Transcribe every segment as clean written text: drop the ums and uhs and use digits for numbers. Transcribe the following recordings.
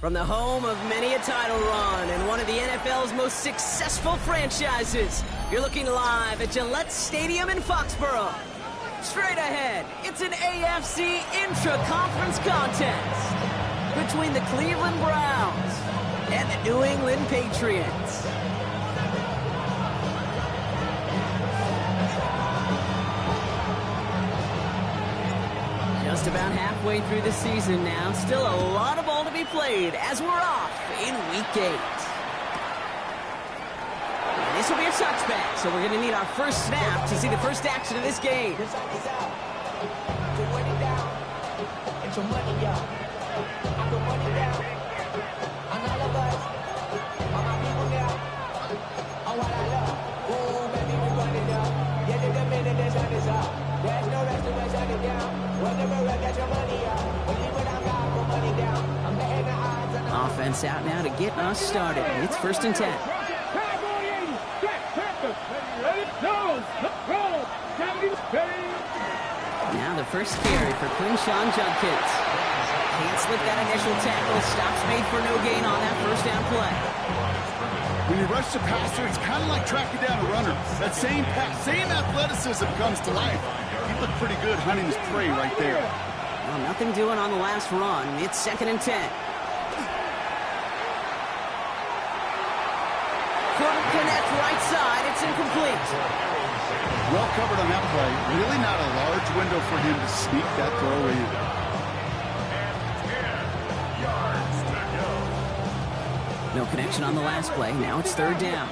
From the home of many a title run and one of the NFL's most successful franchises, you're looking live at Gillette Stadium in Foxborough. Straight ahead, it's an AFC intra-conference contest between the Cleveland Browns and the New England Patriots. Just about halfway through the season now. Still a lot of ball to be played as we're off in Week 8. And this will be a touchback, so we're going to need our first snap to see the first action of this game. Offense out now to get us started. It's 1st and 10. Now the first carry for Quinshon Judkins. Can't slip that initial tackle. Stops made for no gain on that first down play. When you rush the passer, it's kind of like tracking down a runner. That same athleticism comes to life. He looked pretty good hunting his prey right there. Well, nothing doing on the last run. It's 2nd and 10. Couldn't connect right side. It's incomplete. Well covered on that play. Really not a large window for him to sneak that throw in. No connection on the last play. Now it's 3rd down.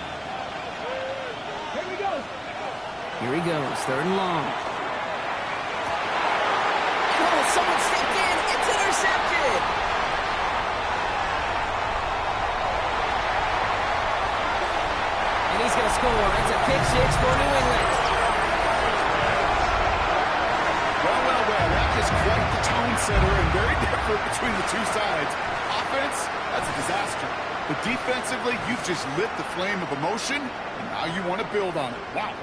Here he goes. 3rd and long. Oh, someone stepped in. It's intercepted. And he's going to score. It's a pick 6 for New England. Well. That is quite the tone setter and very different between the two sides. Offense, that's a disaster. But defensively, you've just lit the flame of emotion, and now you want to build on it. Wow.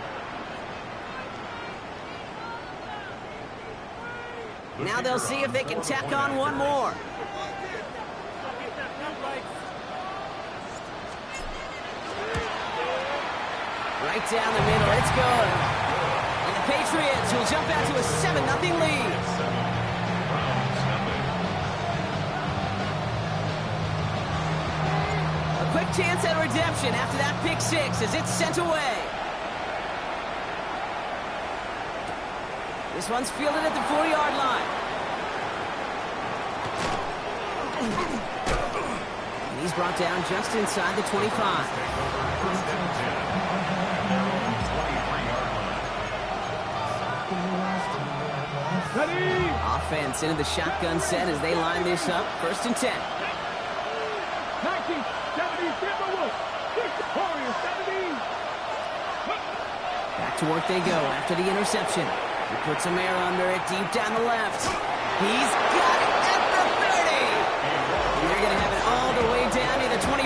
Now they'll see if they can tack on one more. Right down the middle, it's good. And the Patriots will jump out to a 7-0 lead. A quick chance at redemption after that pick 6 as it's sent away. This one's fielded at the 40-yard line. And he's brought down just inside the 25. Offense into the shotgun set as they line this up. 1st and 10. Back to work they go after the interception. He puts some air under it deep down the left. He's got it at the 30. And they're going to have it all the way down to the 25.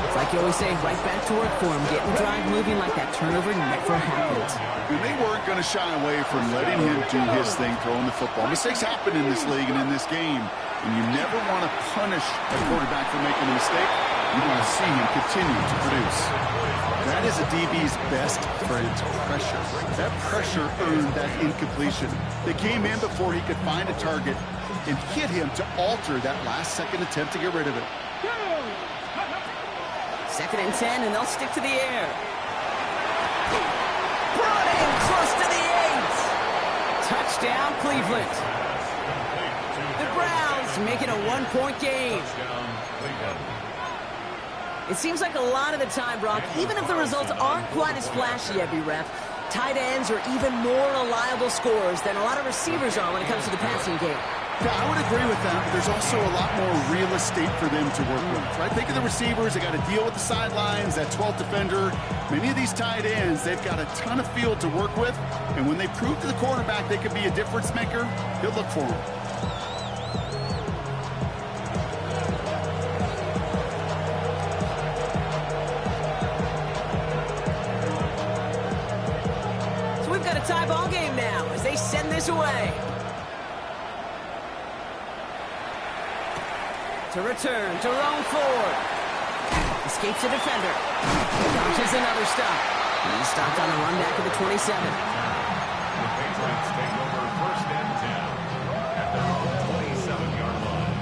It's like you always say, right back to work for him. Getting the drive moving like that turnover never happened. And they weren't going to shy away from letting him do his thing, throwing the football. Mistakes happen in this league and in this game. And you never want to punish a quarterback for making a mistake. You want to see him continue to produce. That is a DB's best friend, pressure. That pressure earned that incompletion. They came in before he could find a target and hit him to alter that last-second attempt to get rid of it. 2nd and 10, and they'll stick to the air. Brought in close to the 8. Touchdown, Cleveland. The Browns make it a 1-point game. It seems like a lot of the time, Brock, even if the results aren't quite as flashy every rep, tight ends are even more reliable scorers than a lot of receivers are when it comes to the passing game. Yeah, I would agree with that, but there's also a lot more real estate for them to work with, right? Think of the receivers. They got to deal with the sidelines, that 12th defender. Many of these tight ends, they've got a ton of field to work with, and when they prove to the quarterback they could be a difference maker, he'll look for them. So we've got a tie ball game now as they send this away. To return to Rome Ford. Escapes a defender. Dodges another stop. And he's stopped on the run back of the 27. The Patriots take over first and 10 at their own 27-yard line.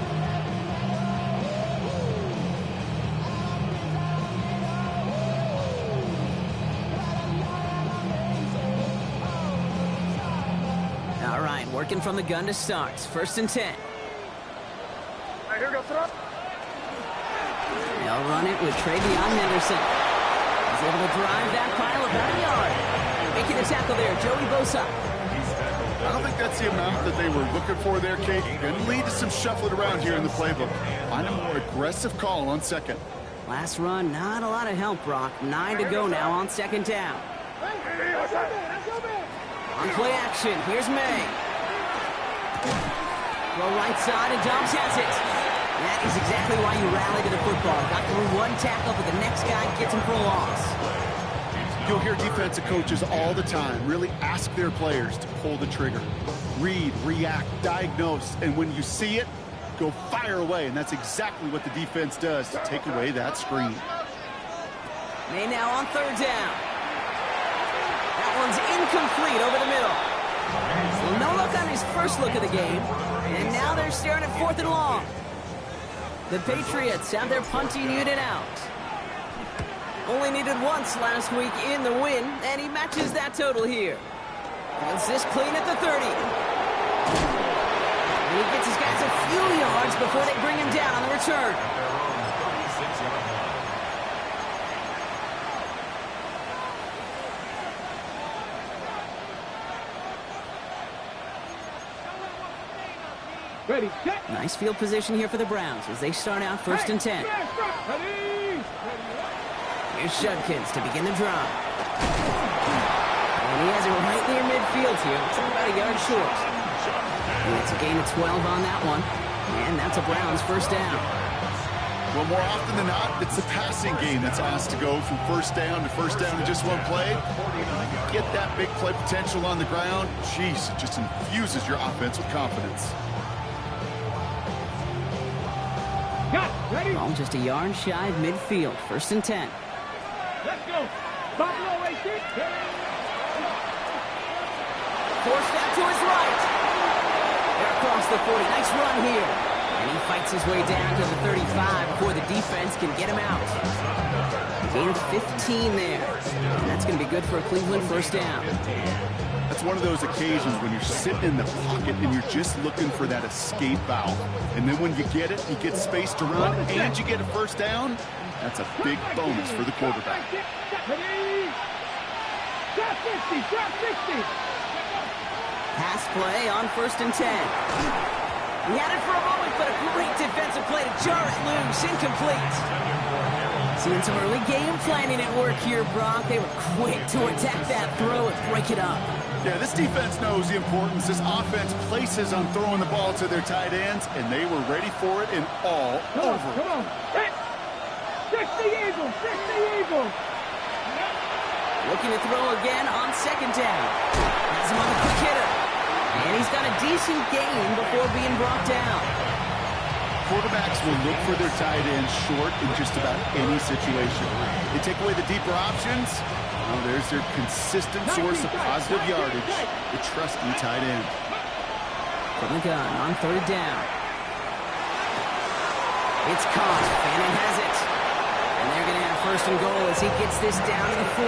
All right, working from the gun to start. First and 10. They'll run it with Travion Henderson. He's able to drive that pile about a yard. Making the tackle there, Joey Bosa. I don't think that's the amount that they were looking for there, Kate. Going to lead to some shuffling around here in the playbook. Find a more aggressive call on second. Last run, not a lot of help, Brock. 9 to go now on second down. On play action, here's May. Throw right side, and Dobbs has it. That is exactly why you rally to the football. Got through one tackle, but the next guy gets him for a loss. You'll hear defensive coaches all the time really ask their players to pull the trigger. Read, react, diagnose, and when you see it, go fire away. And that's exactly what the defense does to take away that screen. May now on third down. That one's incomplete over the middle. So no look on his first look of the game. And now they're staring at fourth and long. The Patriots have their punting unit out. Only needed once last week in the win, and he matches that total here. Runs this clean at the 30. And he gets his guys a few yards before they bring him down on the return. Ready, set. Nice field position here for the Browns as they start out first and 10. Here's Judkins to begin the drive. And he has it right near midfield here. It's about a yard short. And it's a gain of 12 on that one. And that's a Browns first down. Well, more often than not, it's the passing game that's asked to go from first down in just one play. Get that big play potential on the ground. Jeez, it just infuses your offense with confidence. Ready? Ball just a yard shy of midfield. First and 10. Let's go. Buffalo 18. Forced out to his right. They're across the 40. Nice run here. And he fights his way down to the 35 before the defense can get him out. Gain of 15 there. And that's going to be good for a Cleveland first down. That's one of those occasions when you're sitting in the pocket and you're just looking for that escape valve. And then when you get it, you get space to run, and you get a first down. That's a big bonus for the quarterback. Pass play on first and 10. He had it for a moment, but a great defensive play to jar it loose. Incomplete. Seeing some early game planning at work here, Brock. They were quick to attack that throw and break it up. Yeah, this defense knows the importance this offense places on throwing the ball to their tight ends, and they were ready for it and all over. Come on. Hit. 60 Eagles. 60 Eagles. Looking to throw again on second down. Has him on the quick hitter. And he's got a decent gain before being brought down. Quarterbacks will look for their tight end short in just about any situation. They take away the deeper options. Well, there's their consistent source of positive yardage, the trusty tight end. From the gun on third down. It's caught. Fannin has it. And they're going to have first and goal as he gets this down to the 4.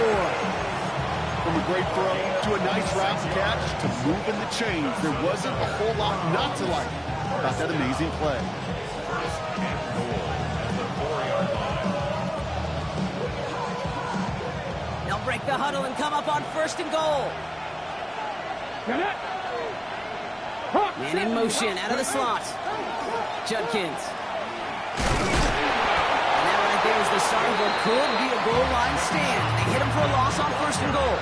From a great throw to a nice route catch to moving the chains, there wasn't a whole lot not to like about that amazing play. They'll break the huddle and come up on first and goal. Man in motion out of the slot. Judkins. And that right there is the start of what could be a goal line stand. They hit him for a loss on first and goal.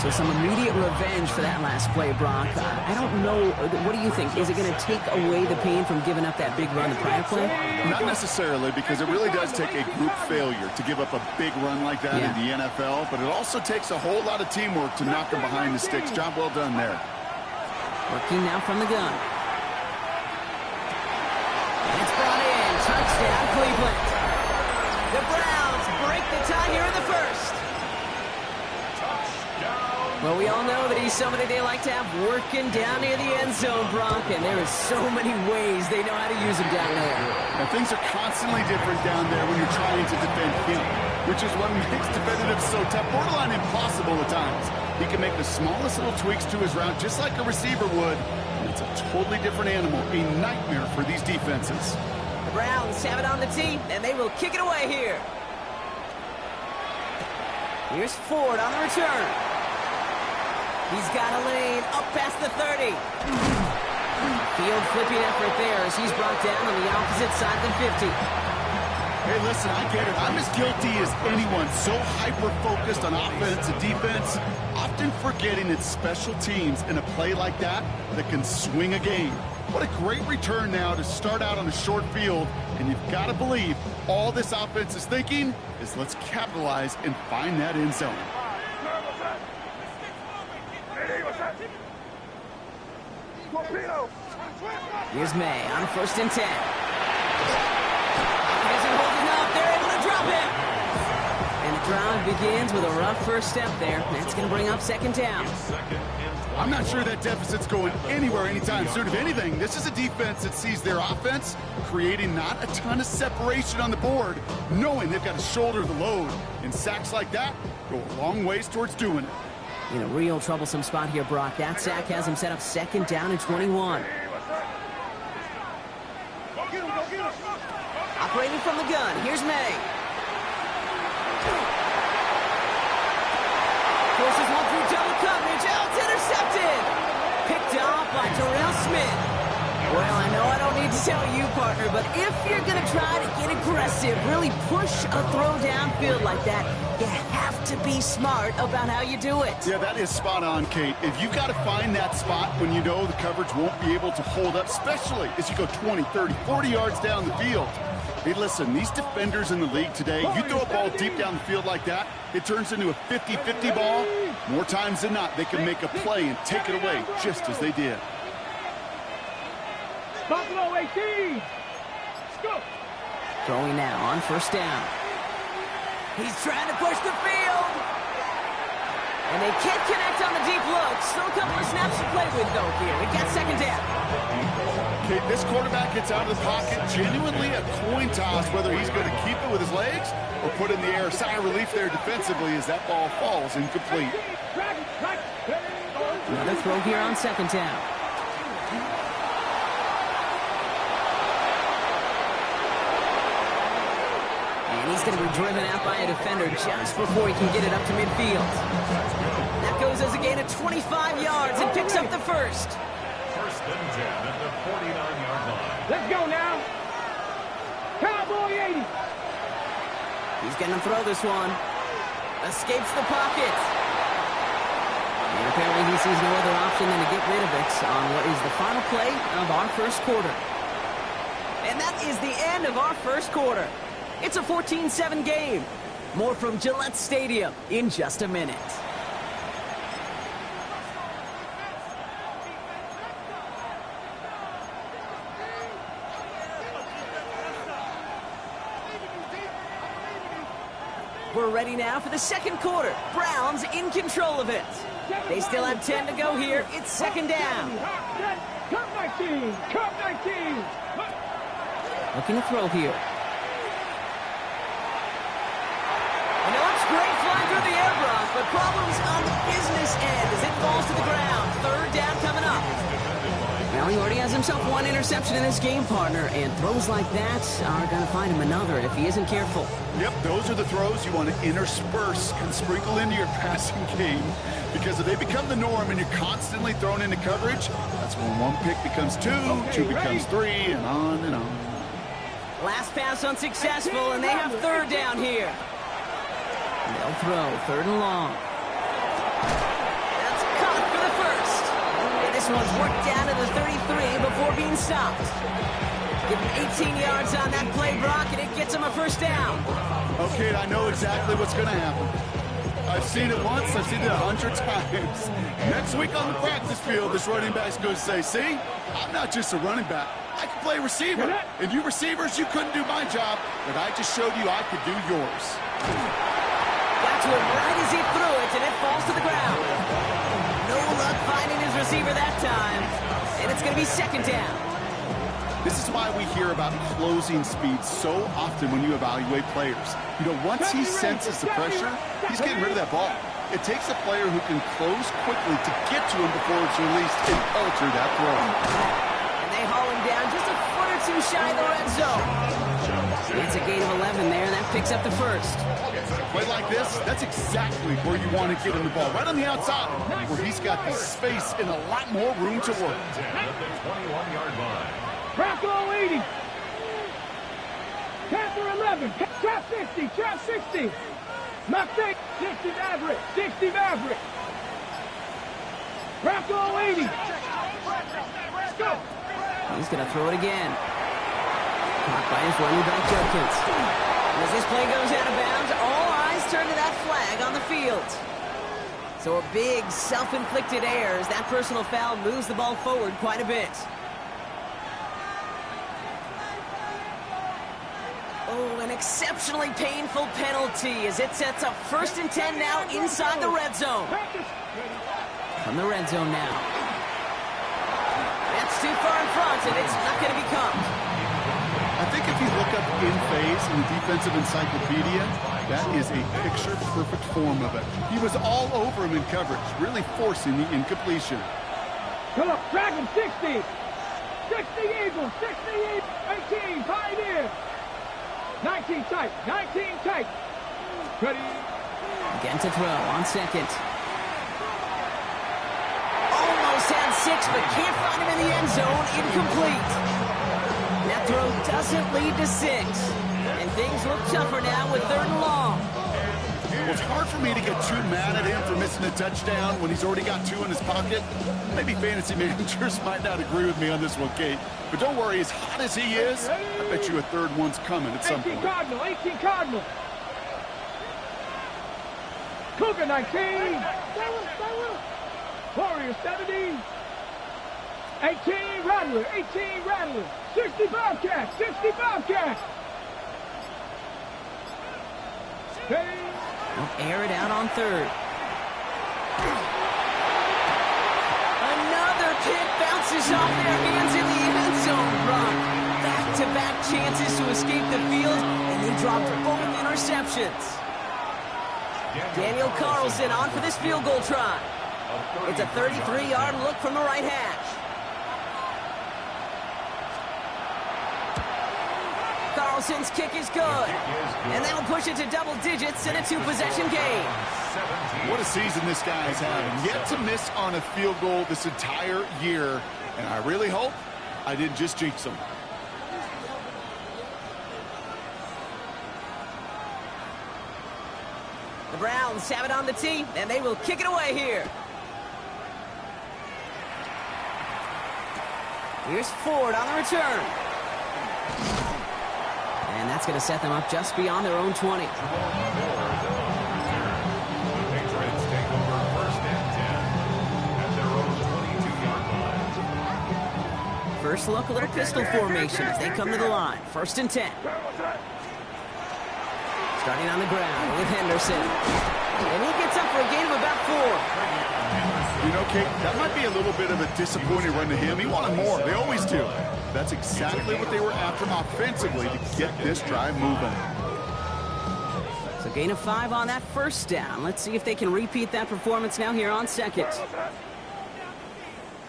So some immediate revenge for that last play, Brock. I don't know. What do you think? Is it going to take away the pain from giving up that big run the prior play? Not necessarily, because it really does take a group failure to give up a big run like that in the NFL, but it also takes a whole lot of teamwork to knock them behind the sticks. Job well done there. Working now from the gun. And it's brought Touchdown, Cleveland. The Browns break the tie here in the first. Well, we all know that he's somebody they like to have working down near the end zone, Brock, and there is so many ways they know how to use him down there. Now, things are constantly different down there when you're trying to defend him, which is what makes defending so tough, borderline impossible at times. He can make the smallest little tweaks to his route just like a receiver would, and it's a totally different animal, a nightmare for these defenses. The Browns have it on the tee, and they will kick it away here. Here's Ford on the return. He's got a lane up past the 30. Field flipping effort there as he's brought down on the opposite side of the 50. Hey, listen, I get it. I'm as guilty as anyone. So hyper-focused on offense and defense, often forgetting it's special teams in a play like that that can swing a game. What a great return now to start out on a short field, and you've got to believe all this offense is thinking is let's capitalize and find that end zone. Here's May on 1st and 10. Isn't holding up. They're able to drop it. And the drive begins with a rough first step there. That's going to bring up 2nd down. I'm not sure that deficit's going anywhere anytime soon. If anything, this is a defense that sees their offense creating not a ton of separation on the board, knowing they've got to shoulder the load. And sacks like that go a long ways towards doing it. In a real troublesome spot here, Brock. That sack has him set up 2nd down and 21. Operating from the gun, here's May. Forces one through double coverage. Oh, it's intercepted. Picked off by Terrell Smith. Well, I know I don't need to tell you, partner, but if you're going to try to get aggressive, really push a throw downfield like that, you have to be smart about how you do it. Yeah, that is spot on, Kate. If you've got to find that spot when you know the coverage won't be able to hold up, especially as you go 20, 30, 40 yards down the field. Hey, listen, these defenders in the league today, you throw a ball deep down the field like that, it turns into a 50-50 ball. More times than not, they can make a play and take it away just as they did. Buffalo 18. Let's go. Throwing now on 1st down. He's trying to push the field. And they can't connect on the deep look. Still a couple of snaps to play with, though, here. We got 2nd down. Okay, this quarterback gets out of the pocket. Genuinely a coin toss whether he's going to keep it with his legs or put it in the air. Sigh of relief there defensively as that ball falls incomplete. Another throw here on 2nd down. And he's going to be driven out by a defender just before he can get it up to midfield. That goes as a gain of 25 yards and picks up the first. 1st and 10 at the 49-yard line. Let's go now. Cowboy 80. He's going to throw this one. Escapes the pocket. And apparently he sees no other option than to get rid of it on what is the final play of our first quarter. And that is the end of our first quarter. It's a 14-7 game. More from Gillette Stadium in just a minute. We're ready now for the second quarter. Browns in control of it. They still have 10 to go here. It's 2nd down. Cup 19. Cup 19. Looking to throw here. I know it's great flying through the air, Brock, but problems on the business end as it falls to the ground. 3rd down coming up. Now he already has himself one interception in this game, partner, and throws like that are going to find him another if he isn't careful. Yep, those are the throws you want to intersperse and sprinkle into your passing game, because if they become the norm and you're constantly thrown into coverage, that's when one pick becomes two, two becomes three, and on and on. Last pass unsuccessful, and they have 3rd down here. They'll throw 3rd and long. That's caught for the first. And this one's worked down to the 33 before being stopped. Give him 18 yards on that play, Brock, and it gets him a 1st down. Okay, I know exactly what's going to happen. I've seen it once. I've seen it 100 times. Next week on the practice field, this running back's going to say, see, I'm not just a running back. I can play receiver. And you receivers, you couldn't do my job, but I just showed you I could do yours. Got to him right as he threw it, and it falls to the ground. No luck finding his receiver that time. And it's going to be second down. This is why we hear about closing speed so often when you evaluate players. You know, once he senses the pressure, he's getting rid of that ball. It takes a player who can close quickly to get to him before it's released and alter that throw. And they haul him down just a foot or two shy of the red zone. It's a gain of 11 there, and that picks up the first. Play like this, that's exactly where you want to get him the ball, right on the outside, where he's got the space and a lot more room to work. At the 21-yard line. Bronco 80. Panther 11. Trap 60. Trap 60. Mustang 60 Maverick. 60 Maverick. Bronco 80. Let's go. He's going to throw it again. Caught by his running back, Judkins. As this play goes out of bounds, all eyes turn to that flag on the field. So a big self-inflicted error as that personal foul moves the ball forward quite a bit. Oh, an exceptionally painful penalty as it sets up 1st and 10 now inside the red zone. From the red zone now. That's too far in front, and it's not going to be comped. I think if you look up in phase in the defensive encyclopedia, that is a picture-perfect form of it. He was all over him in coverage, really forcing the incompletion. Come on, drag him 60. 60 Eagles. 60 Eagles. 18 Pioneer. 19 tight. 19 tight. Ready. Again to throw on second. Almost had 6, but can't find him in the end zone. Incomplete. That throw doesn't lead to 6. And things look tougher now with 3rd and long. Well, it's hard for me to get too mad at him for missing a touchdown when he's already got 2 in his pocket. Maybe fantasy managers might not agree with me on this one, Kate. But don't worry, as hot as he is, I bet you a 3rd one's coming at some point. 18 Cardinal. 18 Cardinal. Cougar 19. Warrior 70. 18 Rattler. 18 Rattler. 60 Bobcats. 60 Bobcats. Okay. They'll air it out on 3rd. Another kick bounces off their hands in the end zone. Run. Back-to-back chances to escape the field, and they dropped both interceptions. Daniel Carlson on for this field goal try. It's a 33-yard look from the right hash. Carlson's kick is good. And that'll push it to double digits in a 2-possession game. What a season this guy is having. Yet to miss on a field goal this entire year. And I really hope I didn't just jinx him. The Browns have it on the tee, and they will kick it away here. Here's Ford on the return. And that's going to set them up just beyond their own 20. The Patriots take over 1st and 10 at their own 22-yard line. First look, a little pistol formation as they come to the line. 1st and 10. Starting on the ground with Henderson. And he gets up for a gain of about 4. You know, Kate, that might be a little bit of a disappointing run to him. He wanted more. They always do. That's exactly what they were after him offensively to get this drive moving. So gain of 5 on that 1st down. Let's see if they can repeat that performance now here on 2nd.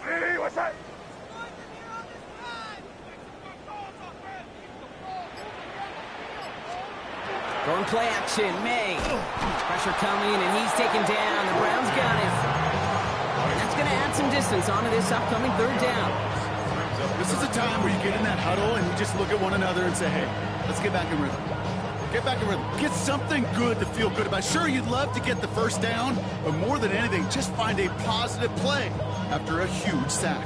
Hey, what's that? Going play action, May. Pressure coming, and he's taken down. The Browns got him. And that's going to add some distance onto this upcoming 3rd down. This is a time where you get in that huddle and you just look at one another and say, hey, let's get back in rhythm. Get back in rhythm. Get something good to feel good about. Sure, you'd love to get the 1st down, but more than anything, just find a positive play after a huge sack.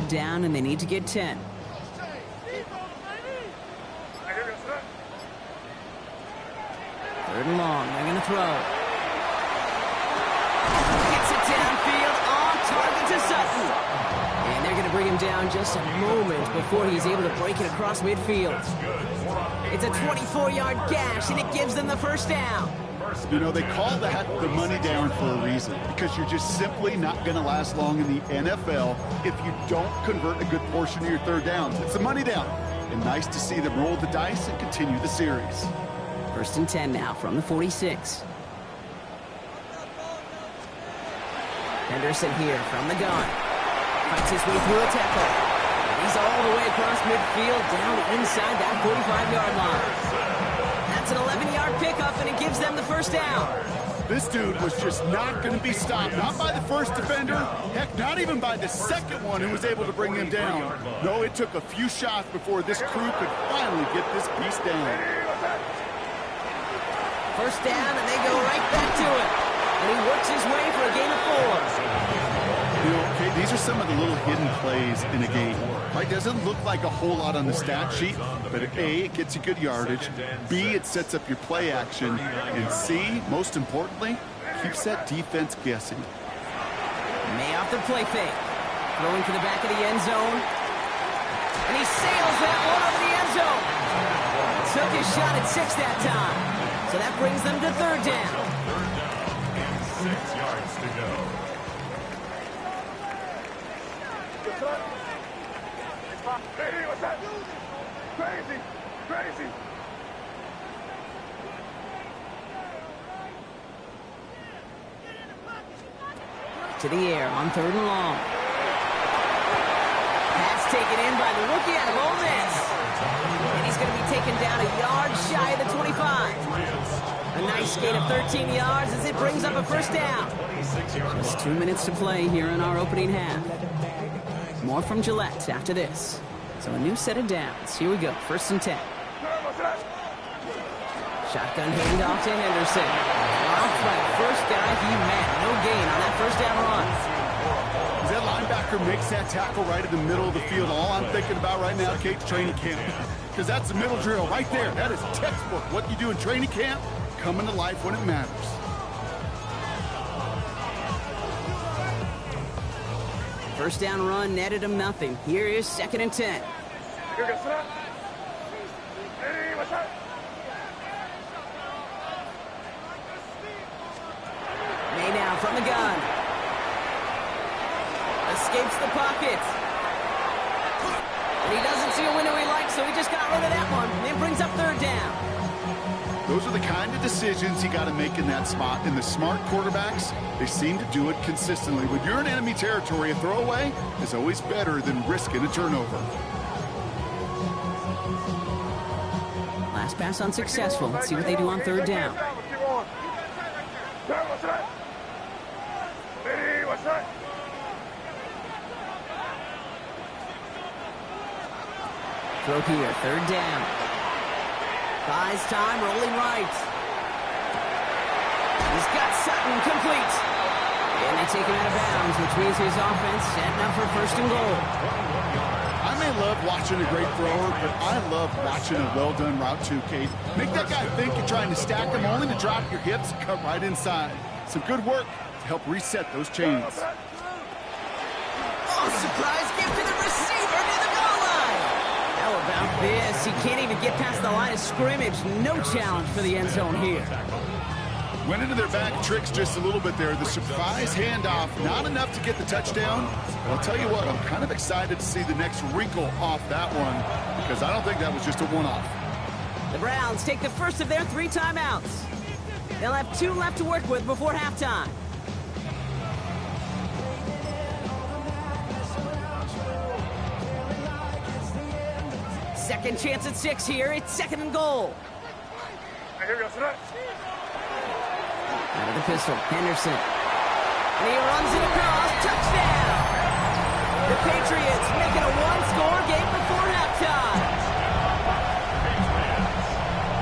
Third down, and they need to get 10. Third and long. They're going to throw. Gets it downfield, on target to Sutton. And they're going to bring him down just a moment before he's able to break it across midfield. It's a 24-yard gash, and it gives them the first down. You know, they call that the money down for a reason, because you're just simply not going to last long in the NFL if you don't convert a good portion of your third downs. It's the money down. And nice to see them roll the dice and continue the series. First and 10 now from the 46. Henderson here from the gun. Fights his way through a tackle. And he's all the way across midfield down inside that 45-yard line. That's an 11-yard pickup, and it gives them the first down. This dude was just not going to be stopped. Not by the first defender. Heck, not even by the second one who was able to bring him down. No, it took a few shots before this crew could finally get this piece down. First down, and they go right back to it. And he works his way for a gain of 4. You know, okay, these are some of the little hidden plays in a game. Right? Doesn't look like a whole lot on the stat sheet, but A, it gets you good yardage. B, it sets up your play action. And C, most importantly, keeps that defense guessing. May off the play fake. Throwing to the back of the end zone. And he sails that one over the end zone. Took his shot at 6 that time. So that brings them to third down. 6 yards to go. Hey, what's that? Crazy, crazy. To the air on third and long. Pass taken in by the rookie out of Ole Miss. And he's going to be taken down a yard shy of the 25. A nice gain of 13 yards as it brings up a first down. Just 2 minutes to play here in our opening half. More from Gillette after this. So a new set of downs. Here we go. First and 10. Shotgun handoff to Henderson. Off by the first guy he met. No gain on that first down run. As that linebacker makes that tackle right in the middle of the field, all I'm thinking about right now, Kate's training camp. Because that's the middle drill right there. That is textbook. What you do in training camp, coming to life when it matters. First down run netted him nothing. Here is second and 10. May now from the gun. Escapes the pocket. And he doesn't see a window he likes, so he just got rid of that one. And brings up third down. Those are the kind of decisions you got to make in that spot. And the smart quarterbacks, they seem to do it consistently. When you're in enemy territory, a throwaway is always better than risking a turnover. Last pass unsuccessful. Let's see what they do on third down. Throw here, third down. Buys time, rolling right. He's got Sutton complete. And they take him out of bounds, which means his offense setting up for first and goal. I may love watching a great thrower, but I love watching a well-done route too, Kate. Make that guy think you're trying to stack him, only to drop your hips and cut right inside. Some good work to help reset those chains. Oh, surprise gift to the receiver near the goal line. How about this? He can't even get past the line of scrimmage. No challenge for the end zone here. Went into their bag of tricks just a little bit there. The surprise handoff, not enough to get the touchdown. But I'll tell you what, I'm kind of excited to see the next wrinkle off that one, because I don't think that was just a one-off. The Browns take the first of their 3 timeouts. They'll have 2 left to work with before halftime. Second chance at 6 here. It's second and goal. Out of the pistol, Henderson. And he runs it across. Touchdown! The Patriots making a 1-score game before halftime.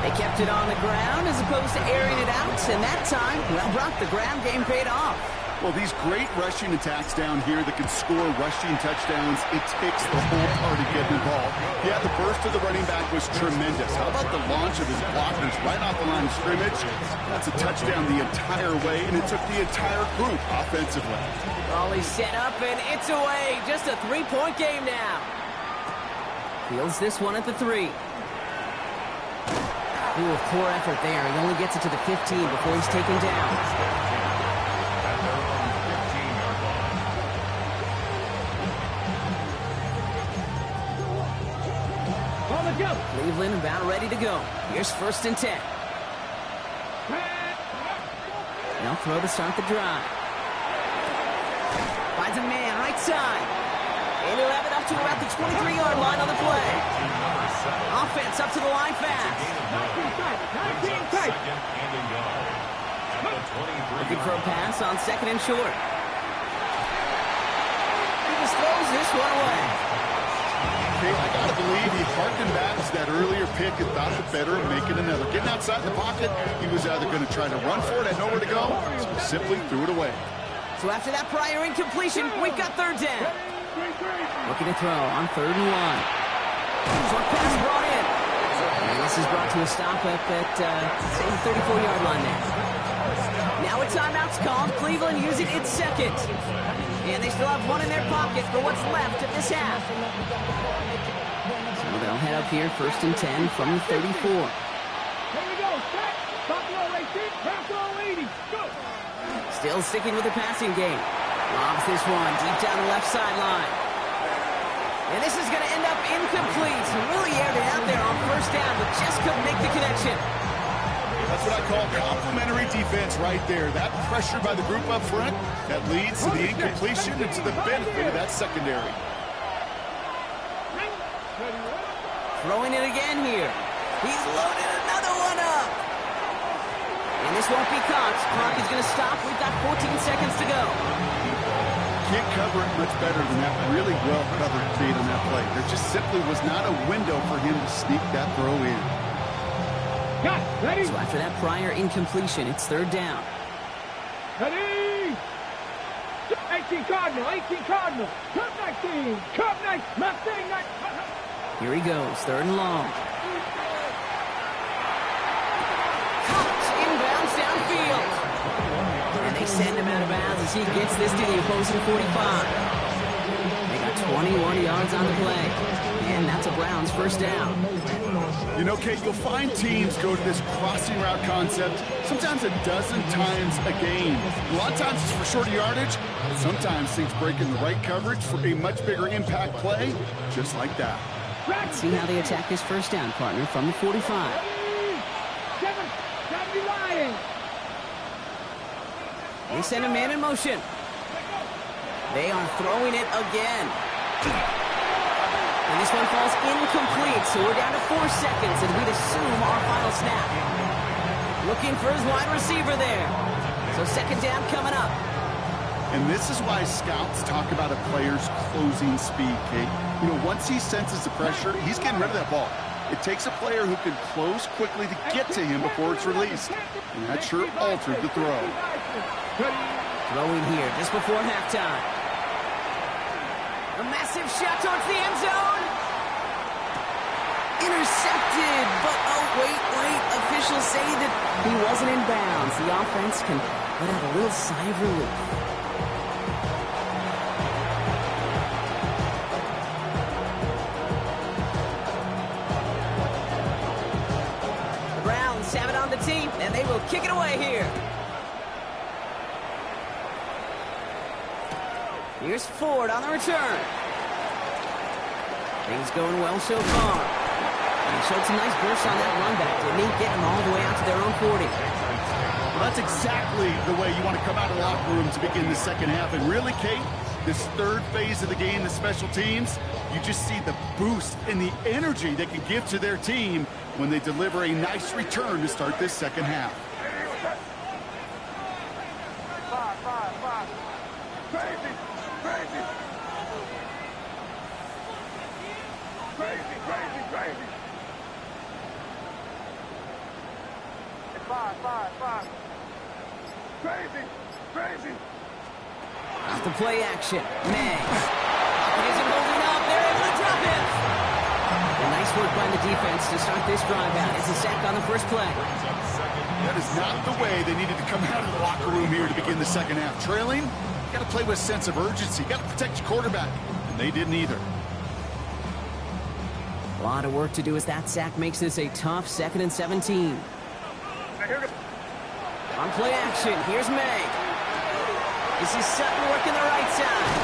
They kept it on the ground as opposed to airing it out. And that time, well, Brock, the ground game paid off. Well, these great rushing attacks down here that can score rushing touchdowns, it takes the whole party getting involved. Yeah, the burst of the running back was tremendous. How about the launch of his blockers right off the line of scrimmage? That's a touchdown the entire way, and it took the entire group offensively. Well, he's set up, and it's away. Just a 3-point game now. Fields this one at the 3. Ooh, poor effort there. He only gets it to the 15 before he's taken down. Cleveland about ready to go. Here's 1st and 10. They'll throw to start the drive. Finds a man right side. And he'll have it up to about the 23-yard line on the play. Offense up to the line fast. 19 tight. Looking for a pass on 2nd and short. He just throws this one away. I got to believe he harkened back to that earlier pick and thought it better of making another. Getting outside the pocket, he was either going to try to run for it, had nowhere to go, so he simply threw it away. So after that prior incompletion, we've got 3rd down. Looking to throw on 3rd and 1. Short pass brought in. And this is brought to a stop up at same 34-yard line there. Now a timeout's called. Cleveland using its 2nd. And they still have one in their pocket for what's left of this half. So they'll head up here, 1st and 10 from the 34. Here we go. Set. Buffalo 18. Buffalo 80. Go. Still sticking with the passing game. Lobs this one deep down the left sideline. And this is going to end up incomplete. Really aired it out there on 1st down, but just couldn't make the connection. That's what I call complimentary defense right there. That pressure by the group up front, that leads to the incompletion and to the benefit of that secondary. Throwing it again here. He's loaded another one up. And this won't be caught. Clock is going to stop. We've got 14 seconds to go. Can't cover it much better than that really well-covered feed on that play. There just simply was not a window for him to sneak that throw in. Got ready. So after that prior incompletion, it's 3rd down. Ready. 18 Cardinal. 18 Cardinal. Cup 19. Cup 19. Mustang 19. Here he goes, 3rd and long. Caught inbounds downfield. And they send him out of bounds as he gets this to the opposing 45. They got 21 yards on the play. And that's a Browns 1st down. You know, Kate, you'll find teams go to this crossing route concept sometimes a dozen times a game. A lot of times it's for shorter yardage, but sometimes things break in the right coverage for a much bigger impact play, just like that. Let's see how they attack this 1st down, partner, from the 45. 70 Lions. They send a man in motion. They are throwing it again. And this one falls incomplete, so we're down to 4 seconds, and we'd assume our final snap. Looking for his wide receiver there. So 2nd down coming up. And this is why scouts talk about a player's closing speed, Kate. You know, once he senses the pressure, he's getting rid of that ball. It takes a player who can close quickly to get to him before it's released. And that sure altered the throw. Throwing here just before halftime. A massive shot towards the end zone. Intercepted, but oh, wait. Officials say that he wasn't in bounds. The offense can let out a little sigh of relief. The Browns have it on the team, and they will kick it away here. Here's Ford on the return. Things going well so far. And he showed some nice bursts on that run back, didn't he? Getting them all the way out to their own 40. Well, that's exactly the way you want to come out of the locker room to begin the 2nd half. And really, Kate, this 3rd phase of the game, the special teams, you just see the boost and the energy they can give to their team when they deliver a nice return to start this 2nd half. Crazy. Off the play action. May. It isn't holding up. They're able to drop it. Well, nice work by the defense to start this drive out. It's a sack on the first play. That is not the way they needed to come out of the locker room here to begin the second half. Trailing, you got to play with a sense of urgency. You got to protect your quarterback. And they didn't either. A lot of work to do as that sack makes this a tough 2nd and 17. On play action, here's May. This is Sutton working the right side.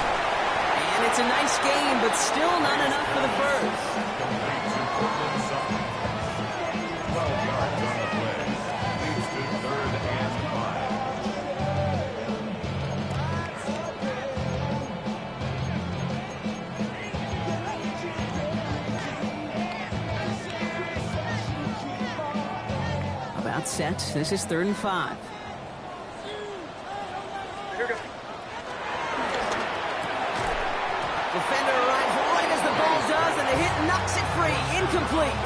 And it's a nice game, but still not enough for the first. 12 yards on the play. Leads to 3rd and 5. About set. This is 3rd and 5. Defender right as the ball does, and the hit knocks it free. Incomplete.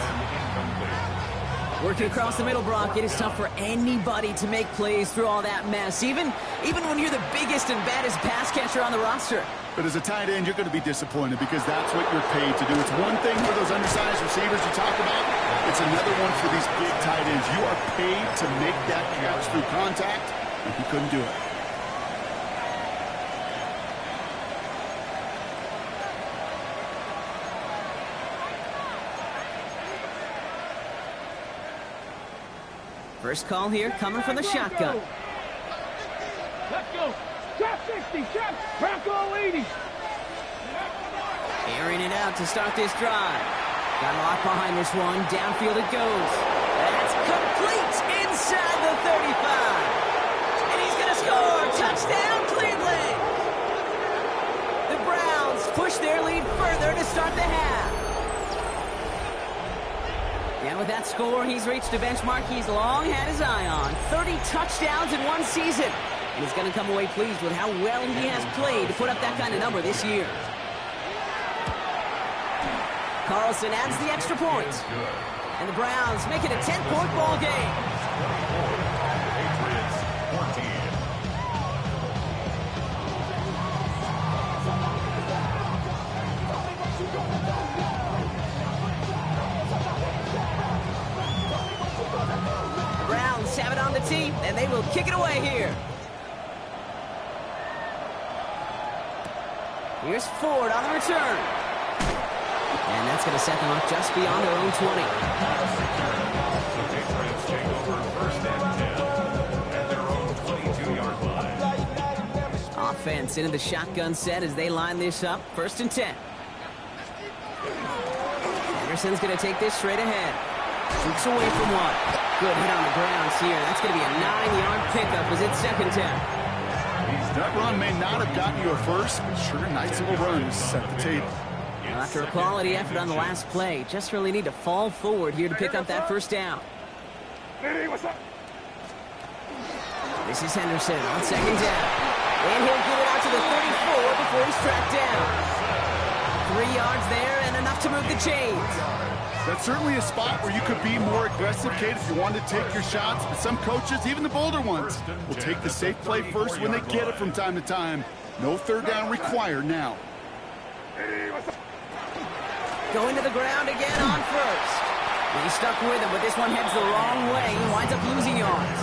Working across the middle, Brock, it is tough for anybody to make plays through all that mess, even when you're the biggest and baddest pass catcher on the roster. But as a tight end, you're going to be disappointed because that's what you're paid to do. It's one thing for those undersized receivers you talk about. It's another one for these big tight ends. You are paid to make that catch through contact, and he couldn't do it. First call here coming from the shotgun. Let's go. Trap 60. Trap go 80. Airing it out to start this drive. Got a lot behind this one. Downfield it goes. That's complete inside the 35. And he's going to score. Touchdown, Cleveland. The Browns push their lead further to start the half. And with that score, he's reached a benchmark he's long had his eye on. 30 touchdowns in one season. And he's going to come away pleased with how well he has played to put up that kind of number this year. Carlson adds the extra point. And the Browns make it a 10-point ball game. Patriots 14. Browns have it on the tee, and they will kick it away here. Here's Ford on the return. And that's going to set them up just beyond their own 20. The Patriots take over 1st and 10 at their own 22-yard line. Offense into the shotgun set as they line this up. 1st and 10. Anderson's going to take this straight ahead. Shoots away from one. Good hit on the grounds here. That's going to be a 9-yard pickup as it's 2nd down. That run may not have gotten you a first, but sure, nice little run to set the table. After a quality effort on the last play, just really need to fall forward here to pick up that 1st down. This is Henderson on 2nd down. And he'll get it out to the 34 before he's tracked down. 3 yards there and enough to move the chains. That's certainly a spot where you could be more aggressive, Kate, if you wanted to take your shots. But some coaches, even the bolder ones, will take the safe play first when they get it from time to time. No 3rd down required now. Going to the ground again on 1st. He's stuck with him, but this one heads the wrong way. He winds up losing yards.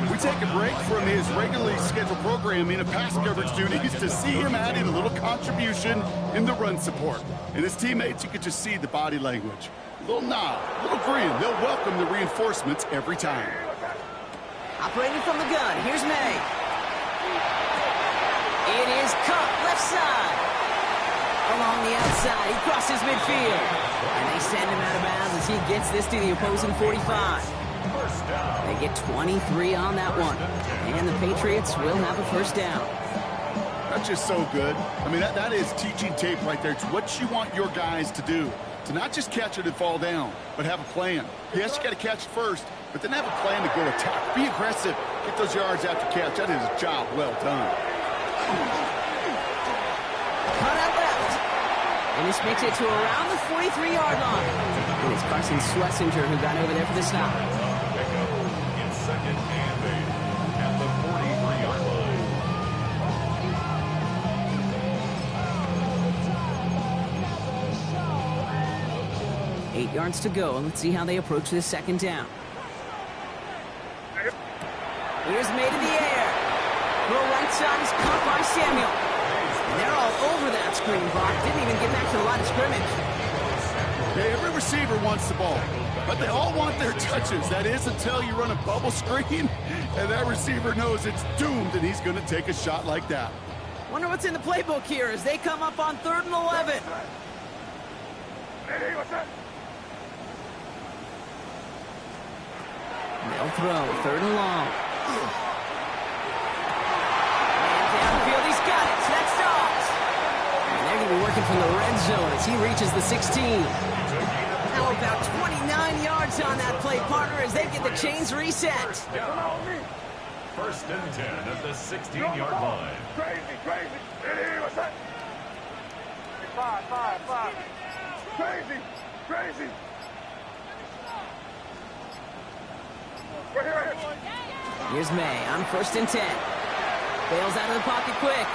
We take a break from his regularly scheduled programming of pass coverage duties to see him adding a little contribution in the run support. And his teammates, you could just see the body language. A little nod, a little grin. They'll welcome the reinforcements every time. Operating from the gun, here's May. It is Cup, left side. Along the outside, he crosses midfield. And they send him out of bounds as he gets this to the opposing 45. They get 23 on that one. And the Patriots will have a 1st down. That's just so good. I mean, that is teaching tape right there. It's what you want your guys to do. To not just catch it and fall down, but have a plan. Yes, you got to catch it first, but then have a plan to go attack. Be aggressive. Get those yards after catch. That is a job well done. Cut out left. And this makes it to around the 43-yard line. And it's Carson Schlesinger who got over there for the stop. Pickup in 2nd and 8 at the 43-yard line. 8 yards to go. Let's see how they approach this second down. Here's made in the air. The right side is caught by Samuel. And they're all over that screen, Brock. Didn't even get back to the line of scrimmage. Hey, every receiver wants the ball, but they all want their touches. That is until you run a bubble screen, and that receiver knows it's doomed, and he's going to take a shot like that. Wonder what's in the playbook here as they come up on 3rd and 11. They'll throw, 3rd and long. And downfield, he's got it. That's Dobbs. And they're going to be working from the red zone as he reaches the 16. Now about 29 yards on that play, partner, as they get the chains reset. 1st and 10 at the 16-yard line. Crazy. What's that? 5. Crazy. Right here. Here's May on 1st and 10. Bails out of the pocket quick.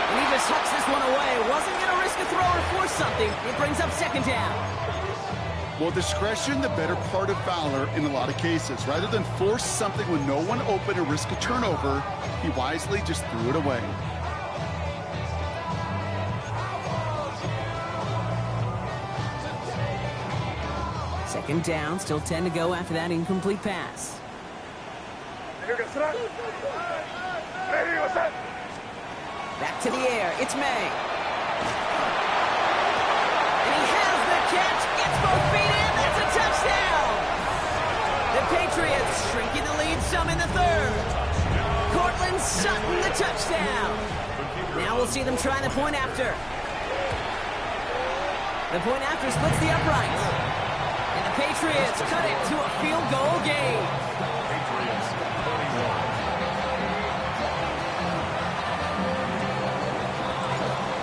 And he just hucks this one away. Wasn't going to risk a throw or force something. It brings up 2nd down. Well, discretion, the better part of valor in a lot of cases. Rather than force something when no one open or risk a turnover, he wisely just threw it away. Second down, still 10 to go after that incomplete pass. Back to the air, it's May. And he has the catch, gets both feet in, that's a touchdown! The Patriots shrinking the lead some in the 3rd. Cortland Sutton, the touchdown. Now we'll see them try the point after. The point after splits the uprights. And the Patriots cut it to a field goal game. Patriots 31.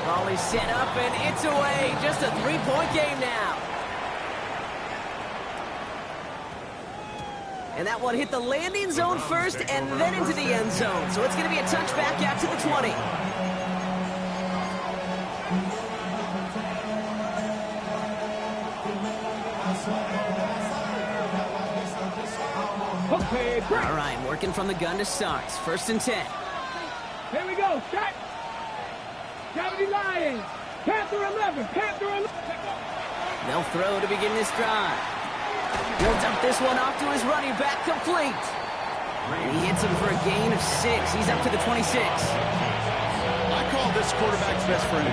Ball is set up and it's away. Just a 3-point game now. And that one hit the landing zone first and then into the end zone. So it's going to be a touchback out to the 20. Okay, break. All right, working from the gun to start. 1st and 10. Here we go. Shot. 70 Lions. Panther 11. They'll throw to begin this drive. He'll dump this one off to his running back, complete. And he hits him for a gain of 6. He's up to the 26. I call this quarterback's best friend.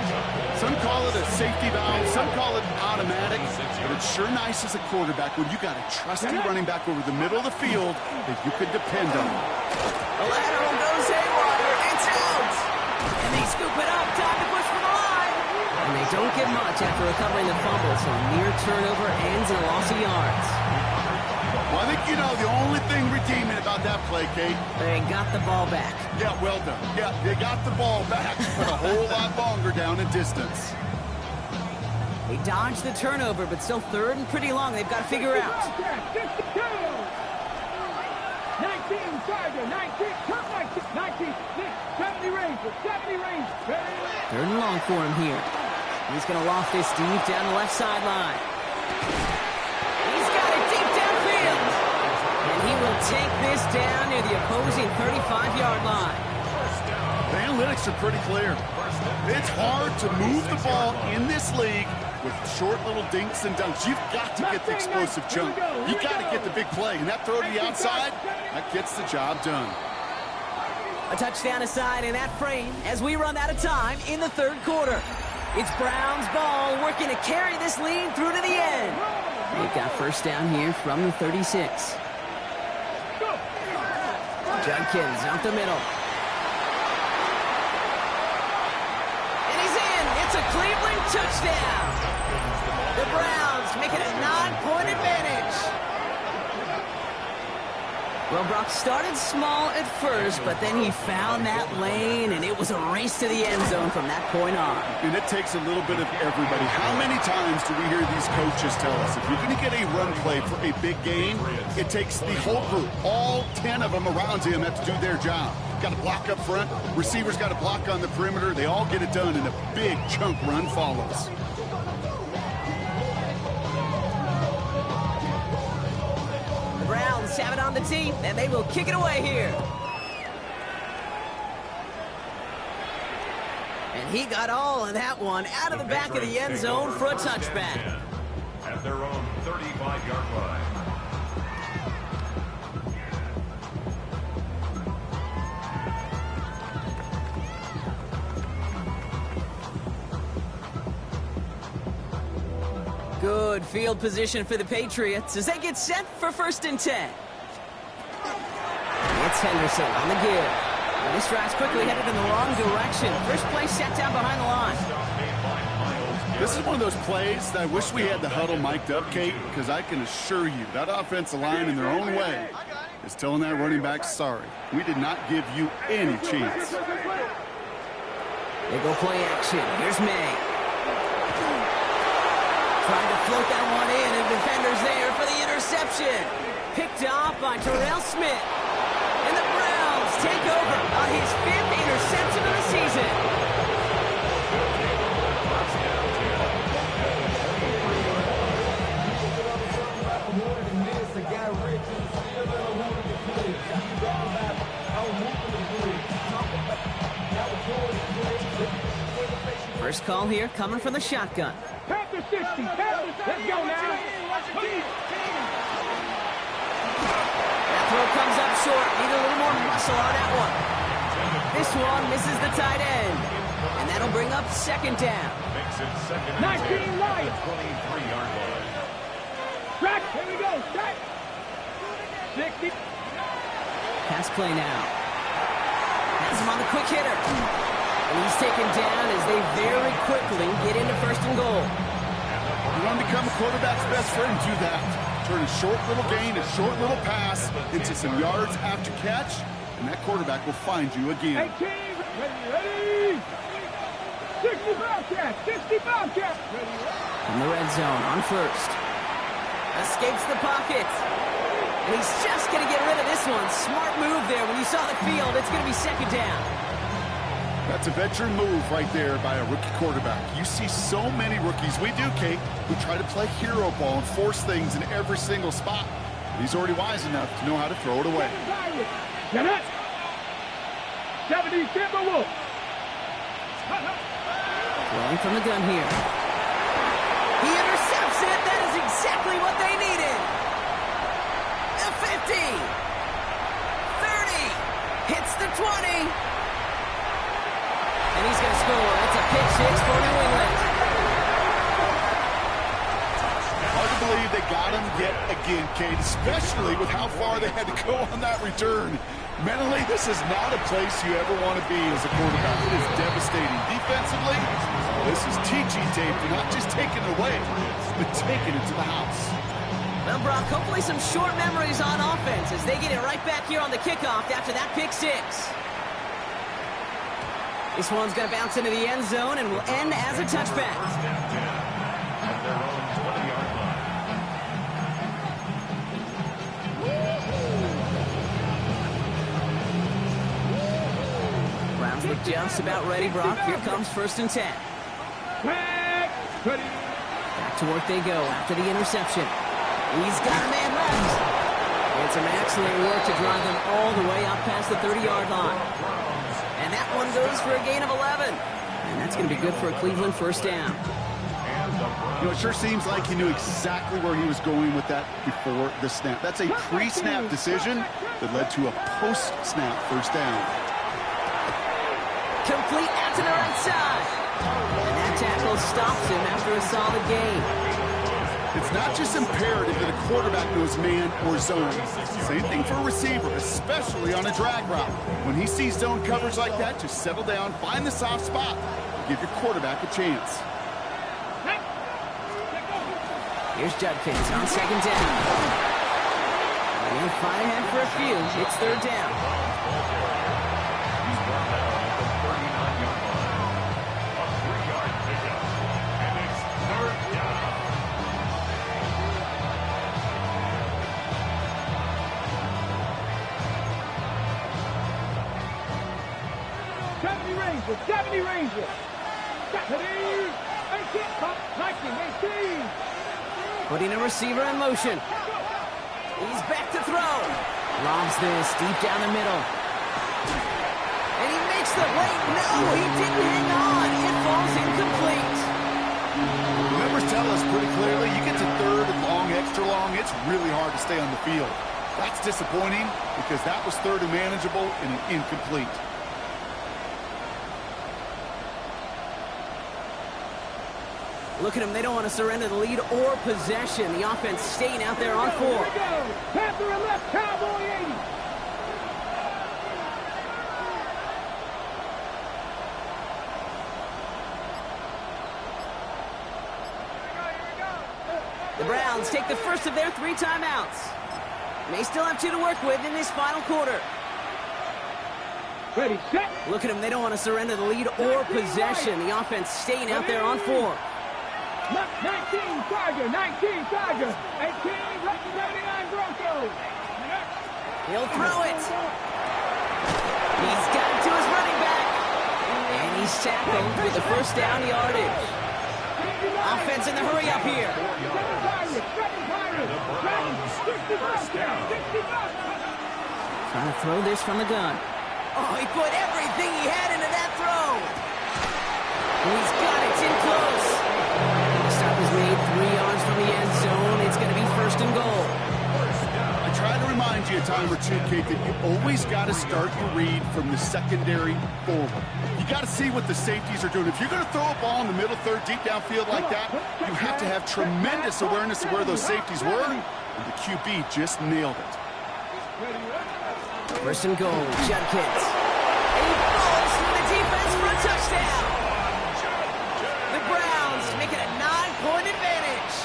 Some call it a safety valve, some call it automatic, but it's sure nice as a quarterback when you got a trusty running back over the middle of the field that you can depend on. The lateral goes haywire. It's out. And they scoop it up. Time to push for the line. And they don't get much after recovering the fumble, so near turnover ends in a loss of yards. Well, I think you know the only thing redeeming about that play, Kate. They got the ball back. Yeah, well done. Yeah, they got the ball back, but a whole lot longer down in distance. They dodged the turnover, but still 3rd and pretty long. They've got to figure out. 52. 19 Charger. 19. Cut like 19. 70 Ranger. 70 Ranger. 3rd and long for him here. He's going to loft this deep down the left sideline. He's got it deep downfield. And he will take this down near the opposing 35-yard line. The analytics are pretty clear. It's hard to move the ball in this league with short little dinks and dunks. You've got to get the explosive jump. You got to get the big play. And that throw to the outside, that gets the job done. A touchdown aside in that frame as we run out of time in the 3rd quarter. It's Brown's ball working to carry this lead through to the end. They've got 1st down here from the 36. Judkins up the middle. And he's in. It's a Cleveland touchdown. The Browns make it a 9-point advantage. Well, Brock started small at first, but then he found that lane, and it was a race to the end zone from that point on. And it takes a little bit of everybody. How many times do we hear these coaches tell us, if you're going to get a run play for a big game, it takes the whole group, all 10 of them around him have to do their job. Got to block up front, receivers got to block on the perimeter. They all get it done, and a big chunk run follows. Jets have it on the tee, and they will kick it away here. And he got all of that one out of the back of the end zone for a touchback. At their own 35-yard line. Good field position for the Patriots as they get set for 1st and 10. It's Henderson on the give. And this drive's quickly headed in the wrong direction. First play set down behind the line. This is one of those plays that I wish we had the huddle mic'd up, Kate, because I can assure you that offensive line in their own way is telling that running back, sorry, we did not give you any chance. They go play action. Here's May. Trying to float that one in, and defenders there for the interception. Picked off by Terrell Smith. And the Browns take over on his 5th interception of the season. First call here coming from the shotgun. Panther 60. Let's go now. That throw comes up short. Need a little more muscle on that one. This one misses the tight end. And that'll bring up 2nd down. Makes it 2nd and 10 right. at the 23-yard line. Track. Here we go. Track. 60. Pass play now. Has him on the quick hitter. And he's taken down as they very quickly get into 1st and goal. You want to become a quarterback's best friend, do that. Turn a short little gain, a short little pass into some yards after catch, and that quarterback will find you again. 18. Ready. 60 Bobcat. 60 Bobcat. In the red zone on 1st. Escapes the pocket. And he's just going to get rid of this one. Smart move there. When you saw the field, it's going to be 2nd down. That's a veteran move right there by a rookie quarterback. You see so many rookies, we do, Kate, who try to play hero ball and force things in every single spot. But he's already wise enough to know how to throw it away. Get it. 70 Timberwolves. Throwing from the gun here. He intercepts it. That is exactly what they needed. The 50. 30. Hits the 20. And he's going to score. It's a pick 6 for New England. Hard to believe they got him yet again, Kate, especially with how far they had to go on that return. Mentally, this is not a place you ever want to be as a quarterback. It is devastating. Defensively, this is teaching tape. You're not just taking it away, but taking it to the house. Well, Brock, hopefully some short memories on offense as they get it right back here on the kickoff after that pick 6. This one's going to bounce into the end zone and will end as a touchback. At their own 20-yard line. Browns look just about ready, Brock. Here comes 1st and 10. Ready. Back to work they go after the interception. He's got a man left. And some excellent work to drive them all the way up past the 30-yard line. And that one goes for a gain of 11. And that's going to be good for a Cleveland 1st down. You know, it sure seems like he knew exactly where he was going with that before the snap. That's a pre-snap decision that led to a post-snap 1st down. Complete out to the right side. And that tackle stops him after a solid gain. It's not just imperative that a quarterback knows man or zone. Same thing for a receiver, especially on a drag route. When he sees zone coverage like that, just settle down, find the soft spot, and give your quarterback a chance. Here's Judkins on 2nd down. And he'll fight ahead for a few. It's 3rd down. He's brought down at the 39-yard line. A 3-yard pickup. And it's 3rd down. Rangers. 70 Rangers. 70. 18. 19. 18. Putting a receiver in motion. He's back to throw. Lobs this deep down the middle. And he makes the wait. No, he didn't hang on. It falls incomplete. The numbers tell us pretty clearly, you get to third and long, extra long, it's really hard to stay on the field. That's disappointing because that was third and manageable and an incomplete. Look at them. They don't want to surrender the lead or possession. The offense staying out there on 4. Here we go. Panther and left, Cowboy 80. The Browns take the first of their 3 timeouts. They still have 2 to work with in this final quarter. Ready, set. Look at them. They don't want to surrender the lead or possession. The offense staying out there on 4. 19 Tiger, 19 Tiger, 18 99 Broncos. He'll throw it. He's got to his running back. And he's tackled with the first down yardage. Offense in the hurry up here. Trying to throw this from the gun. Oh, he put everything he had into that throw. He's got it. It's in close. The stop is made 3 yards from the end zone. It's going to be first and goal. I try to remind you a time or two, Kate, that you always got to start your read from the secondary forward. You got to see what the safeties are doing. If you're going to throw a ball in the middle third, deep downfield like that, you have to have tremendous awareness of where those safeties were, and the QB just nailed it. First and goal, Judkins. And he falls through the defense for a touchdown. The Browns make it a 9-point advantage.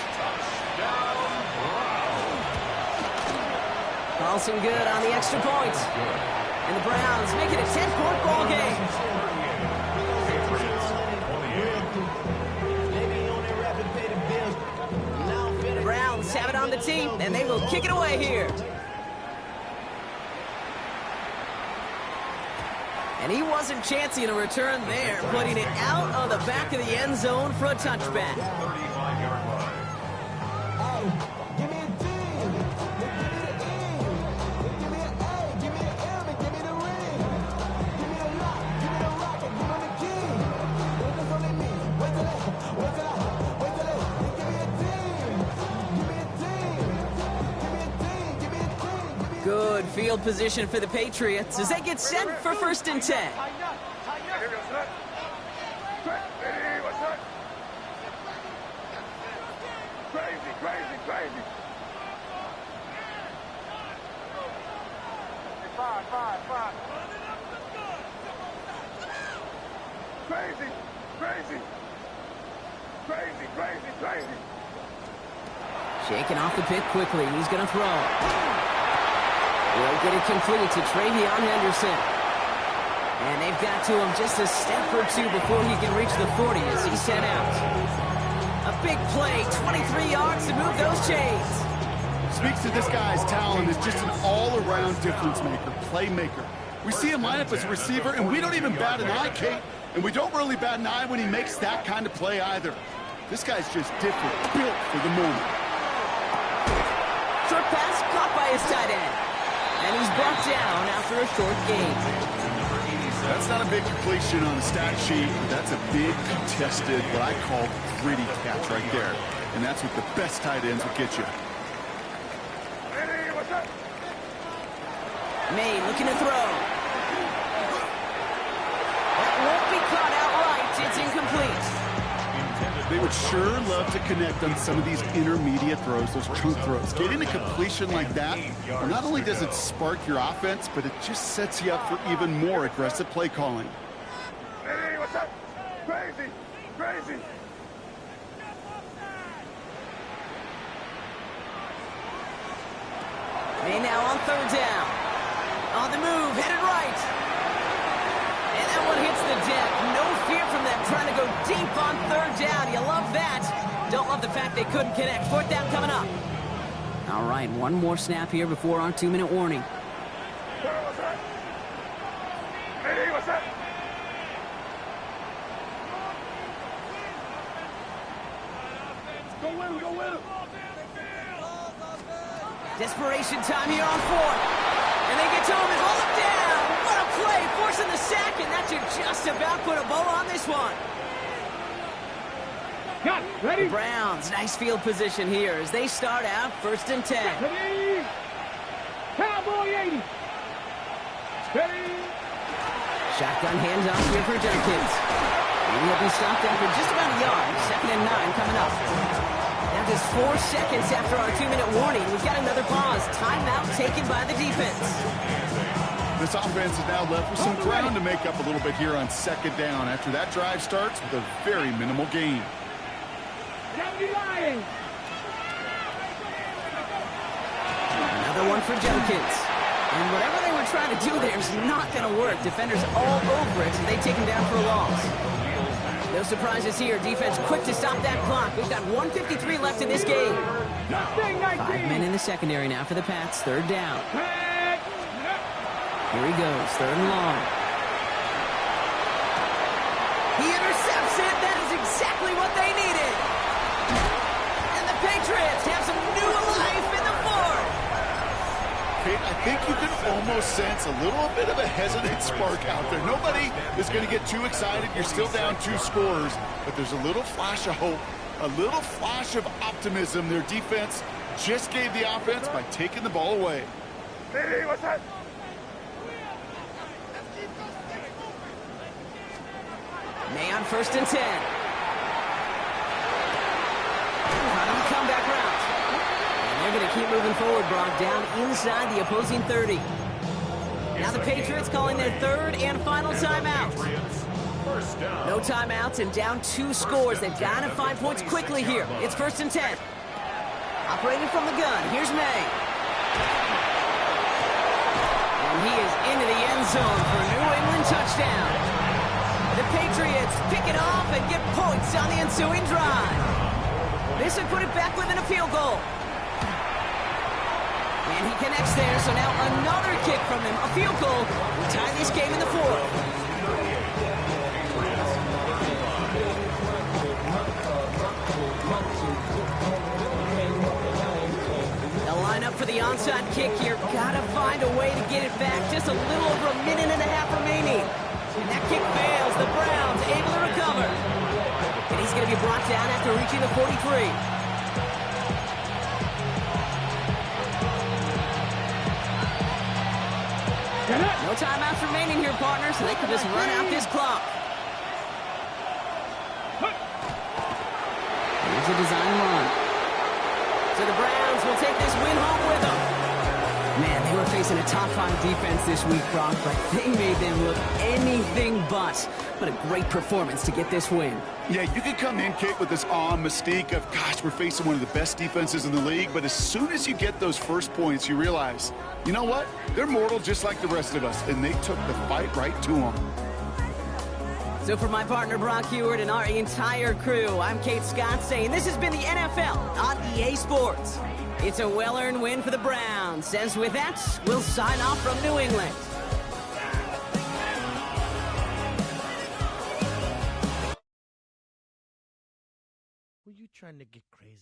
Carlson good on the extra point. And the Browns make it a 10-point ball game. The Browns have it on the team, and they will kick it away here. And he wasn't chancing a return there, putting it out of the back of the end zone for a touchback. 35-yard line. Good field position for the Patriots as they get set for first and 10. Crazy. Shaking off the pit quickly. He's going to throw. Will get it complete to Travion Henderson. And they've got to him just a step or 2 before he can reach the 40 as he's sent out. A big play, 23 yards to move those chains. Speaks to this guy's talent as just an all-around difference maker, playmaker. We see him line up as a receiver, and we don't even bat an eye, Kate. And we don't really bat an eye when he makes that kind of play either. This guy's just different, built for the moment. Short pass caught by his tight end. And he's brought down after a short gain. That's not a big completion on the stat sheet. That's a big contested, what I call gritty catch right there. And that's what the best tight ends will get you. May looking to throw. That won't be caught outright. It's incomplete. They would sure love to connect on some of these intermediate throws, those chunk throws. Getting a completion like that, well, not only does it spark your offense, but it just sets you up for even more aggressive play calling. Hey, what's up? Crazy. May now on third down. On the move, headed right. And that one hits the deck. No fear from them trying to go deep on third down. You love that. Don't love the fact they couldn't connect. Fourth down coming up. All right, one more snap here before our 2-minute warning. What's up? Hey, what's up? Go with him. Desperation time here on fourth. And they get to him and hold him down. What a play, forcing the sack, and that should just about put a bow on this one. Got it. Ready? The Browns, nice field position here as they start out 1st and 10. Ready? Cowboy 80. Ready? Shotgun handoff here for Jenkins. He will be stopped after just about a yard. 2nd and 9 coming up. Now just 4 seconds after our 2-minute warning. We've got another pause. Timeout taken by the defense. This offense is now left with some ground to make up a little bit here on 2nd down after that drive starts with a very minimal gain. 70 Lions. Another one for Jenkins. And whatever they were trying to do there is not going to work. Defenders all over it, so they take him down for a loss. No surprises here. Defense quick to stop that clock. We've got 1:53 left in this game. 5 men in the secondary now for the Pats. 3rd down. Here he goes. 3rd and long. He intercepts it. That is exactly what they needed. And the Patriots have some new life in the 4th. Kate, I think you can almost sense a little bit of a hesitant spark out there. Nobody is going to get too excited. You're still down 2 scores, but there's a little flash of hope, a little flash of optimism. Their defense just gave the offense by taking the ball away. Hey, what's that? May on 1st and 10. Running comeback route. And they're going to keep moving forward, Brock, down inside the opposing 30. Now the Patriots calling their 3rd and final timeout. No timeouts and down 2 scores. They've got to find points quickly here. It's 1st and 10. Operating from the gun, here's May. And he is into the end zone for a New England touchdown. The Patriots pick it off and get points on the ensuing drive. This would put it back within a field goal. And he connects there, so now another kick from him. A field goal will tie this game in the 4th. They'll line up for the onside kick here. Gotta find a way to get it back. Just a little over a minute and a half remaining. And that kick fails. The Browns able to recover. And he's going to be brought down after reaching the 43. No timeouts remaining here, partner, so they can just run out this clock. Here's a design run. So the Browns will take this win home with them. Man, they were facing a top-5 defense this week, Brock, but they made them look anything but. What a great performance to get this win. Yeah, you could come in, Kate, with this awe and mystique of, gosh, we're facing one of the best defenses in the league, but as soon as you get those first points, you realize, you know what? They're mortal just like the rest of us, and they took the fight right to them. So for my partner, Brock Huard, and our entire crew, I'm Kate Scott saying this has been the NFL on EA Sports. It's a well-earned win for the Browns. As with that, we'll sign off from New England. Were you trying to get crazy?